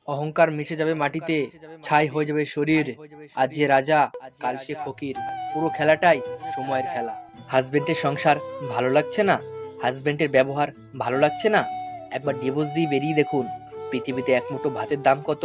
অহংকার মিশে যাবে মাটিতে, ছাই হয়ে যাবে শরীর। আজ যে রাজা, কাল সে ফকির। পুরো খেলাটাই সময়ের খেলা। হাজবেন্ডের সংসার ভালো লাগছে না, হাজবেন্ডের ব্যবহার ভালো লাগছে না, একবার ডিভোর্স দিয়ে বেরিয়ে দেখুন। পৃথিবীতে এক মুঠো ভাতের দাম কত।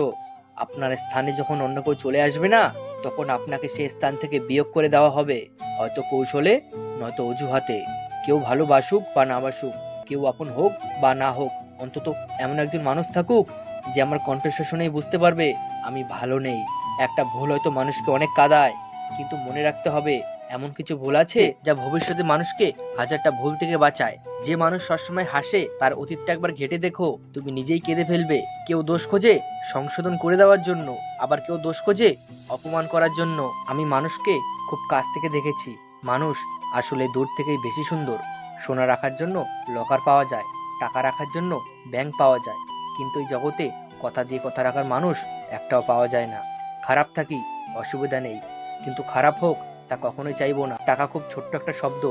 আপনার স্থানে যখন অন্য কেউ চলে আসবে না, তখন আপনাকে সেই স্থান থেকে বিয়োগ করে দেওয়া হবে, হয়তো কৌশলে, নয়তো অজুহাতে। কেউ ভালোবাসুক বা না বাসুক, কেউ আপন হোক বা না হোক, অন্তত এমন একজন মানুষ থাকুক যে আমার কণ্ঠস্বর শুনেই বুঝতে পারবে আমি ভালো নেই। একটা ভুল হয়তো মানুষকে অনেক কাঁদায়, কিন্তু মনে রাখতে হবে এমন কিছু ভুল আছে যা ভবিষ্যতে মানুষকে হাজারটা ভুল থেকে বাঁচায়। যে মানুষ সবসময় হাসে তার অতীতটা একবার ঘেঁটে দেখো, তুমি নিজেই কেঁদে ফেলবে। কেউ দোষ খোঁজে সংশোধন করে দেওয়ার জন্য, আবার কেউ দোষ খোঁজে অপমান করার জন্য। আমি মানুষকে খুব কাছ থেকে দেখেছি, মানুষ আসলে দূর থেকেই বেশি সুন্দর। সোনা রাখার জন্য লকার পাওয়া যায়, টাকা রাখার জন্য ব্যাংক পাওয়া যায়, কিন্তু এই জগতে কথা দিয়ে কথা রাখার মানুষ একটাও পাওয়া যায় না। খারাপ থাকি, অসুবিধা নেই, কিন্তু খারাপ হোক তা কখনোই চাইবো না। টাকা খুব ছোট্ট একটা শব্দ,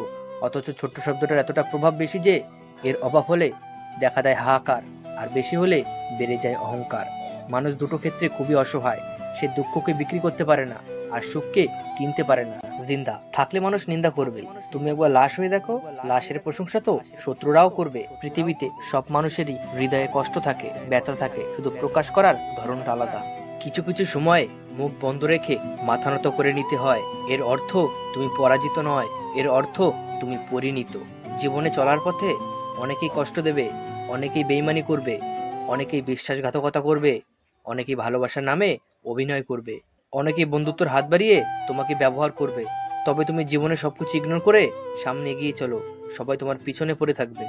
অথচ ছোট্ট শব্দটার এতটা প্রভাব বেশি যে এর অভাব হলে দেখা দেয় হাহাকার, আর বেশি হলে বেড়ে যায় অহংকার। মানুষ দুটো ক্ষেত্রে খুবই অসহায়। সে দুঃখকে বিক্রি করতে পারে না, আর সুখকে কিনতে পারে না। জিন্দা থাকলে মানুষ নিন্দা করবে, তুমি একবার লাশ হয়ে দেখো, লাশের প্রশংসা তো শত্রুরাও করবে। পৃথিবীতে সব মানুষেরই হৃদয়ে কষ্ট থাকে, ব্যথা থাকে, শুধু প্রকাশ করার ধরনটা আলাদা। কিছু কিছু সময়ে মুখ বন্ধ রেখে মাথা নত করে নিতে হয়। এর অর্থ তুমি পরাজিত নয়, এর অর্থ তুমি পরিণীত। জীবনে চলার পথে অনেকেই কষ্ট দেবে, অনেকেই বেইমানি করবে, অনেকেই বিশ্বাসঘাতকতা করবে, অনেকেই ভালোবাসার নামে অভিনয় করবে, অনেকেই বন্ধুত্বর হাত বাড়িয়ে তোমাকে ব্যবহার করবে। তবে তুমি জীবনে সবকিছু ইগনোর করে সামনে এগিয়ে চলো, সবাই তোমার পিছনে পড়ে থাকবে।